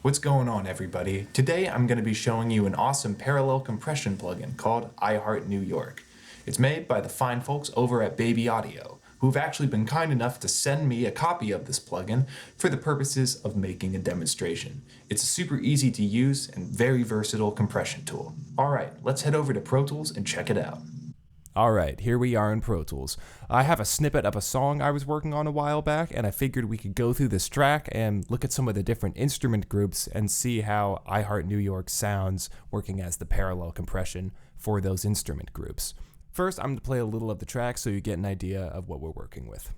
What's going on, everybody? Today I'm going to be showing you an awesome parallel compression plugin called New York. It's made by the fine folks over at Baby Audio, who've actually been kind enough to send me a copy of this plugin for the purposes of making a demonstration. It's a super easy to use and very versatile compression tool. Alright, let's head over to Pro Tools and check it out. Alright, here we are in Pro Tools. I have a snippet of a song I was working on a while back, and I figured we could go through this track and look at some of the different instrument groups and see how New York sounds working as the parallel compression for those instrument groups. First, I'm going to play a little of the track so you get an idea of what we're working with.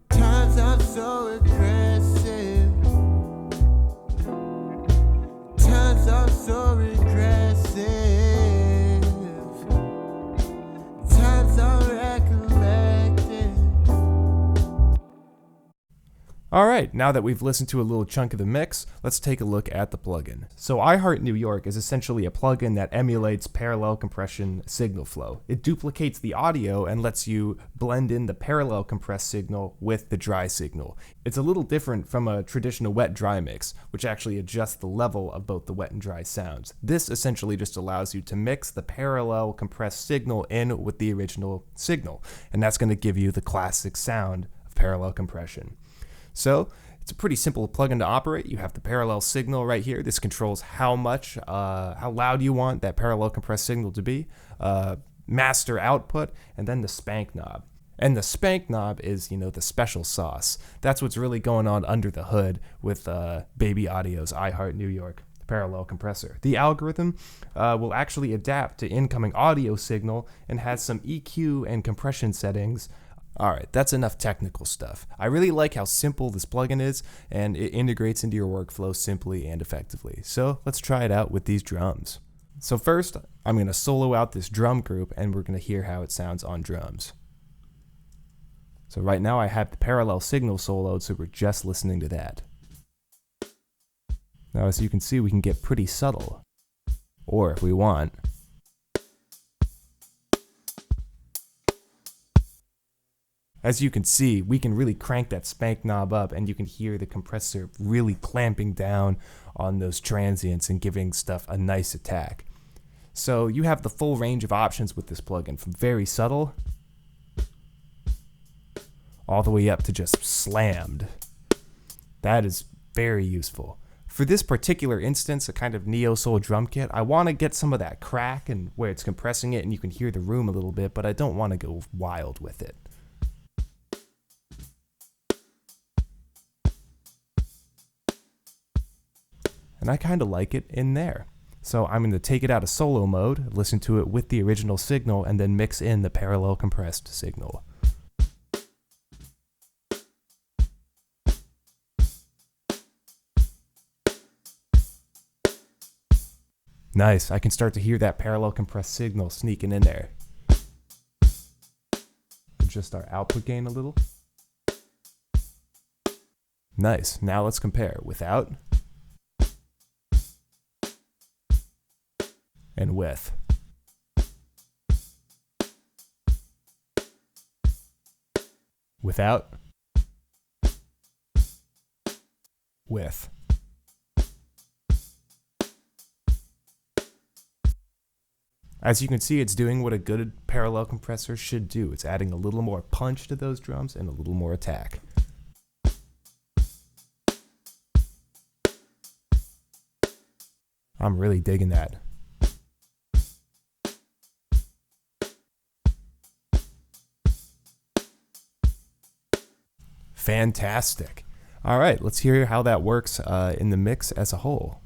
Times I'm so aggressive. Times I'm so regressive. Times I'm recollecting. Alright, now that we've listened to a little chunk of the mix, let's take a look at the plugin. So New York is essentially a plugin that emulates parallel compression signal flow. It duplicates the audio and lets you blend in the parallel compressed signal with the dry signal. It's a little different from a traditional wet-dry mix, which actually adjusts the level of both the wet and dry sounds. This essentially just allows you to mix the parallel compressed signal in with the original signal, and that's going to give you the classic sound of parallel compression. So it's a pretty simple plugin to operate. You have the parallel signal right here. This controls how loud you want that parallel compressed signal to be, master output, and then the spank knob. And the spank knob is, the special sauce. That's what's really going on under the hood with Baby Audio's New York parallel compressor. The algorithm will actually adapt to incoming audio signal and has some EQ and compression settings. Alright, that's enough technical stuff. I really like how simple this plugin is, and it integrates into your workflow simply and effectively. So let's try it out with these drums. So first, I'm going to solo out this drum group, and we're going to hear how it sounds on drums. So right now I have the parallel signal soloed, so we're just listening to that. Now as you can see, we can get pretty subtle. Or if we want, as you can see, we can really crank that spank knob up, and you can hear the compressor really clamping down on those transients and giving stuff a nice attack. So you have the full range of options with this plugin, from very subtle all the way up to just slammed. That is very useful. For this particular instance, a kind of neo-soul drum kit, I want to get some of that crack and where it's compressing it and you can hear the room a little bit, but I don't want to go wild with it. And I kind of like it in there. So I'm going to take it out of solo mode, listen to it with the original signal, and then mix in the parallel compressed signal. Nice, I can start to hear that parallel compressed signal sneaking in there. Adjust our output gain a little. Nice, now let's compare without and with. Without. With. As you can see, it's doing what a good parallel compressor should do. It's adding a little more punch to those drums and a little more attack. I'm really digging that. Fantastic. All right, let's hear how that works in the mix as a whole.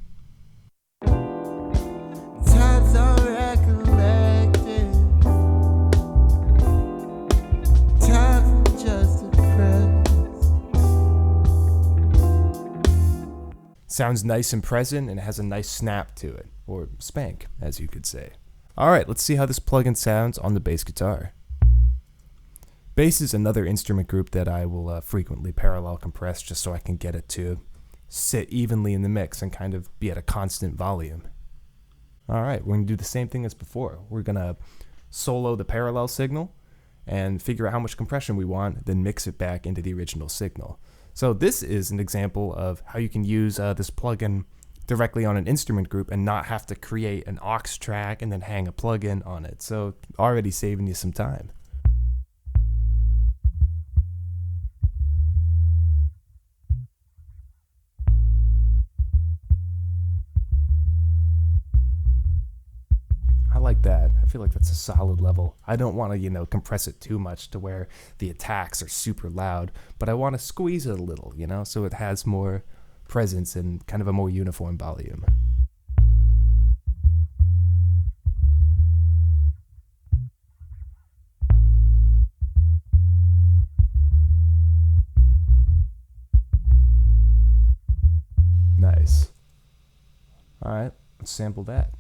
Times I'm recollecting. Times I'm just depressed. Sounds nice and present and has a nice snap to it, or spank, as you could say. All right, let's see how this plugin sounds on the bass guitar. Bass is another instrument group that I will frequently parallel compress just so I can get it to sit evenly in the mix and kind of be at a constant volume. Alright, we're going to do the same thing as before. We're going to solo the parallel signal and figure out how much compression we want, then mix it back into the original signal. So this is an example of how you can use this plugin directly on an instrument group and not have to create an aux track and then hang a plugin on it. So already saving you some time. I like that. I feel like that's a solid level. I don't want to, compress it too much to where the attacks are super loud, but I want to squeeze it a little, so it has more presence and kind of a more uniform volume. Nice. All right, let's sample that.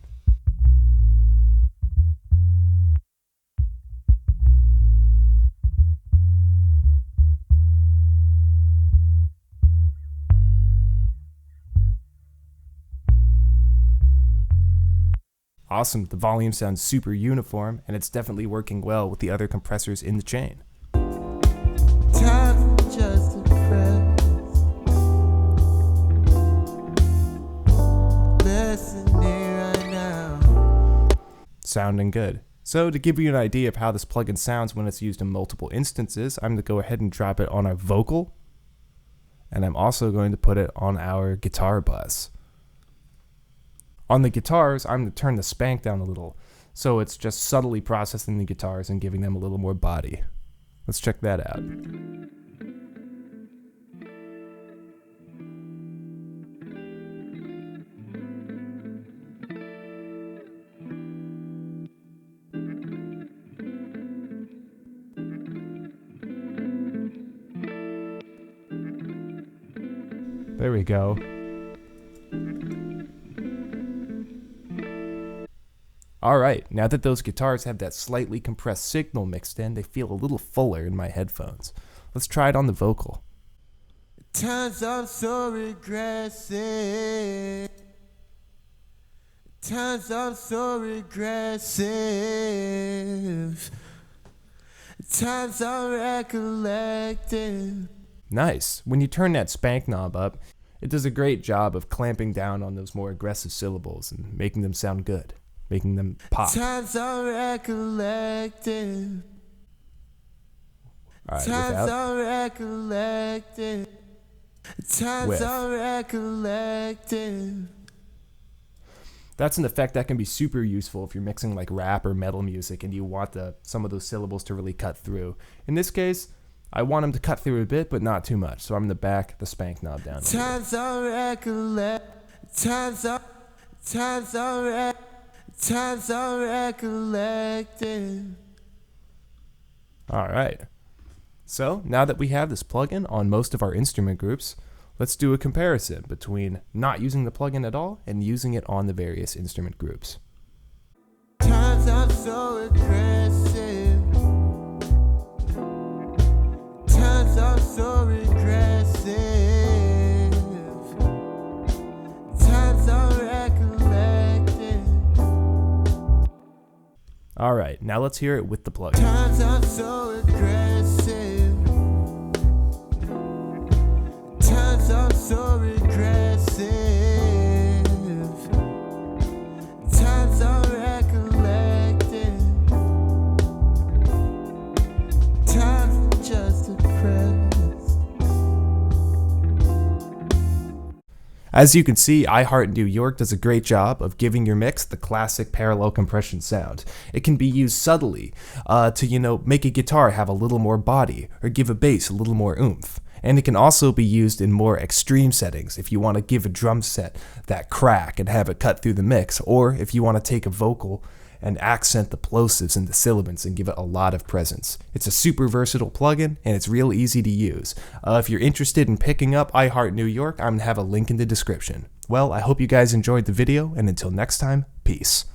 Awesome, the volume sounds super uniform, and it's definitely working well with the other compressors in the chain. Time just a breath. Listening right now. Sounding good. So to give you an idea of how this plugin sounds when it's used in multiple instances, I'm going to go ahead and drop it on our vocal, and I'm also going to put it on our guitar bus. On the guitars, I'm going to turn the spank down a little, so it's just subtly processing the guitars and giving them a little more body. Let's check that out. There we go. Alright, now that those guitars have that slightly compressed signal mixed in, they feel a little fuller in my headphones. Let's try it on the vocal. Times I'm so regressive. Times I'm so regressive. Times I'm recollecting. Nice. When you turn that spank knob up, it does a great job of clamping down on those more aggressive syllables and making them sound good. Making them pop. Times I'm recollecting. All right, Times without. I'm recollecting. Times With. I'm recollecting. That's an effect that can be super useful if you're mixing like rap or metal music and you want some of those syllables to really cut through. In this case, I want them to cut through a bit, but not too much. So I'm going to back the spank knob down. Times I'm recollecting. Times I'm recollecting. All right. So now that we have this plugin on most of our instrument groups, let's do a comparison between not using the plugin at all and using it on the various instrument groups. Times I'm so aggressive. Times I'm so regressive. Times I'm recollecting. All right, now let's hear it with the plugin. Times I'm so aggressive. Times I'm so regressive. Times I'm recollecting. Times just depressed. As you can see, iHeart York does a great job of giving your mix the classic parallel compression sound. It can be used subtly to, make a guitar have a little more body or give a bass a little more oomph. And it can also be used in more extreme settings if you want to give a drum set that crack and have it cut through the mix, or if you want to take a vocal and accent the plosives and the sibilants and give it a lot of presence. It's a super versatile plugin and it's real easy to use. If you're interested in picking up iHeart York, I'm going to have a link in the description. Well, I hope you guys enjoyed the video, and until next time, peace.